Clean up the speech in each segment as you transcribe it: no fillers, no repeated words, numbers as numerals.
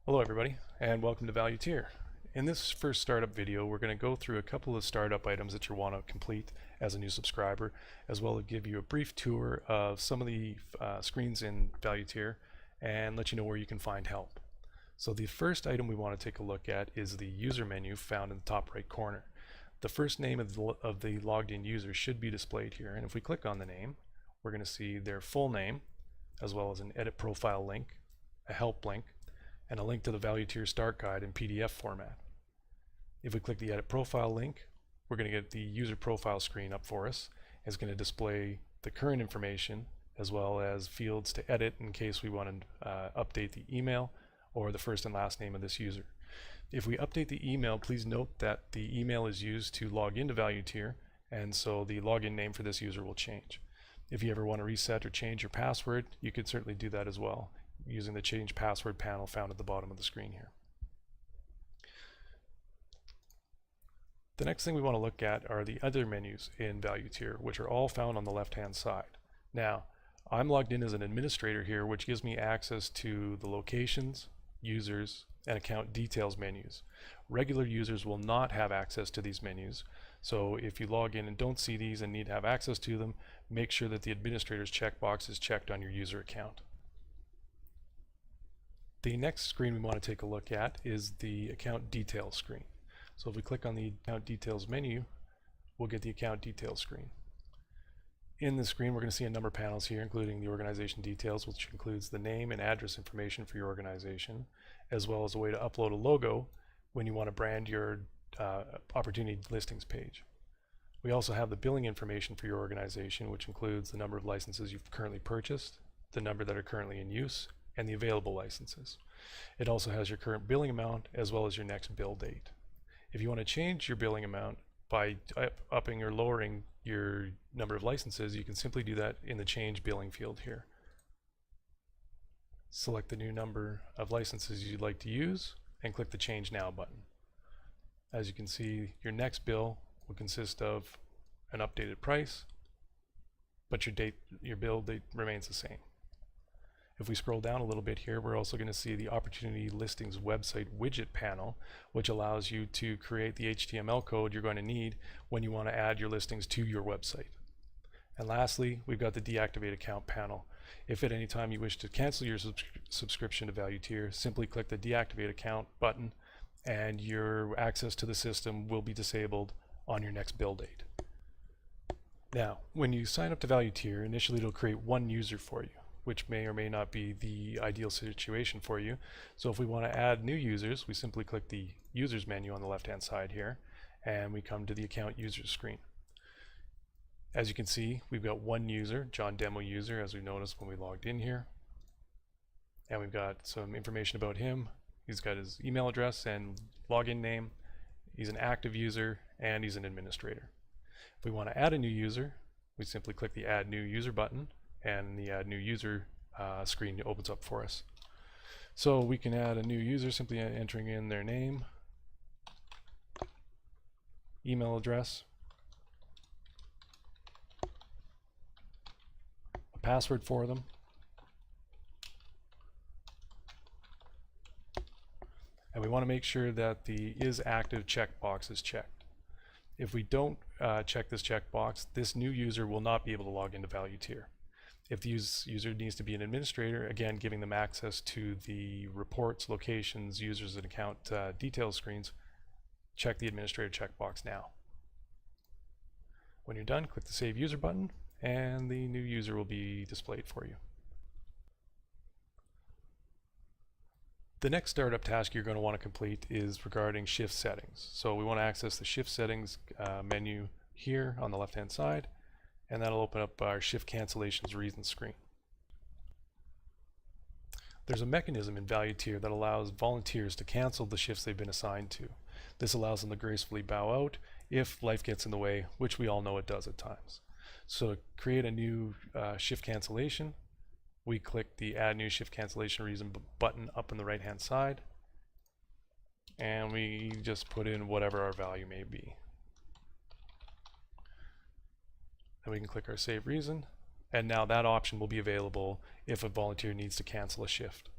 Hello everybody, and welcome to Valuteer. In this first startup video, we're going to go through a couple of startup items that you want to complete as a new subscriber, as well as give you a brief tour of some of the screens in Valuteer and let you know where you can find help. So the first item we want to take a look at is the user menu found in the top right corner. The first name of the logged in user should be displayed here, and if we click on the name, we're going to see their full name, as well as an edit profile link, a help link, and a link to the Valuteer Start Guide in PDF format. If we click the Edit Profile link, we're going to get the user profile screen up for us. It's going to display the current information as well as fields to edit in case we want to update the email or the first and last name of this user. If we update the email, please note that the email is used to log into Valuteer, and so the login name for this user will change. If you ever want to reset or change your password, you can certainly do that as well, using the Change Password panel found at the bottom of the screen here. The next thing we want to look at are the other menus in Valuteer, which are all found on the left-hand side. Now, I'm logged in as an administrator here, which gives me access to the locations, users, and account details menus. Regular users will not have access to these menus, so if you log in and don't see these and need to have access to them, make sure that the administrator's checkbox is checked on your user account. The next screen we want to take a look at is the account details screen. So if we click on the account details menu, we'll get the account details screen. In this screen, we're going to see a number of panels here, including the organization details, which includes the name and address information for your organization, as well as a way to upload a logo when you want to brand your opportunity listings page. We also have the billing information for your organization, which includes the number of licenses you've currently purchased, the number that are currently in use, and the available licenses. It also has your current billing amount as well as your next bill date. If you want to change your billing amount by upping or lowering your number of licenses, you can simply do that in the change billing field here. Select the new number of licenses you'd like to use and click the Change Now button. As you can see, your next bill will consist of an updated price, but your bill date remains the same. If we scroll down a little bit here, we're also going to see the Opportunity Listings website widget panel, which allows you to create the HTML code you're going to need when you want to add your listings to your website. And lastly, we've got the Deactivate Account panel. If at any time you wish to cancel your subscription to Valuteer, simply click the Deactivate Account button and your access to the system will be disabled on your next bill date. Now, when you sign up to Valuteer, initially it'll create one user for you, which may or may not be the ideal situation for you. So if we want to add new users, we simply click the Users menu on the left-hand side here, and we come to the Account Users screen. As you can see, we've got one user, John Demo User, as we noticed when we logged in here. And we've got some information about him. He's got his email address and login name. He's an active user, and he's an administrator. If we want to add a new user, we simply click the Add New User button, and the Add New User screen opens up for us. So we can add a new user simply entering in their name, email address, a password for them, and we want to make sure that the Is Active checkbox is checked. If we don't check this checkbox, this new user will not be able to log into Valuteer. If the user needs to be an administrator, again, giving them access to the reports, locations, users, and account details screens, check the administrator checkbox now. When you're done, click the Save User button, and the new user will be displayed for you. The next startup task you're going to want to complete is regarding shift settings. So we want to access the shift settings menu here on the left-hand side, and that'll open up our shift cancellations reasons screen. There's a mechanism in Valuteer that allows volunteers to cancel the shifts they've been assigned to. This allows them to gracefully bow out if life gets in the way, which we all know it does at times. So to create a new shift cancellation, we click the Add New Shift Cancellation Reason button up on the right-hand side, and we just put in whatever our value may be. Then we can click our Save Reason, and now that option will be available if a volunteer needs to cancel a shift.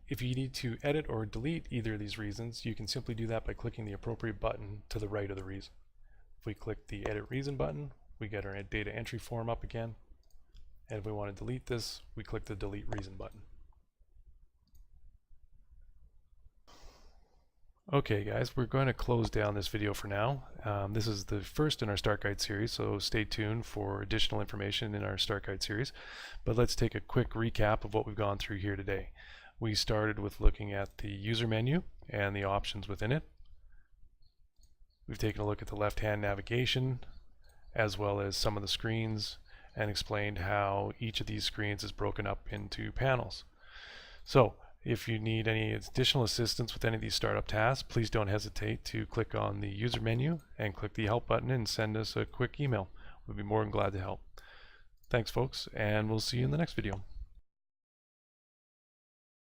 If you need to edit or delete either of these reasons, you can simply do that by clicking the appropriate button to the right of the reason. If we click the Edit Reason button, we get our data entry form up again. And if we want to delete this, we click the Delete Reason button. Okay guys, we're going to close down this video for now. This is the first in our Start Guide series, so stay tuned for additional information in our Start Guide series. But let's take a quick recap of what we've gone through here today. We started with looking at the user menu and the options within it. We've taken a look at the left-hand navigation as well as some of the screens and explained how each of these screens is broken up into panels. So if you need any additional assistance with any of these startup tasks, please don't hesitate to click on the user menu and click the help button and send us a quick email. We'd be more than glad to help. Thanks folks, and we'll see you in the next video.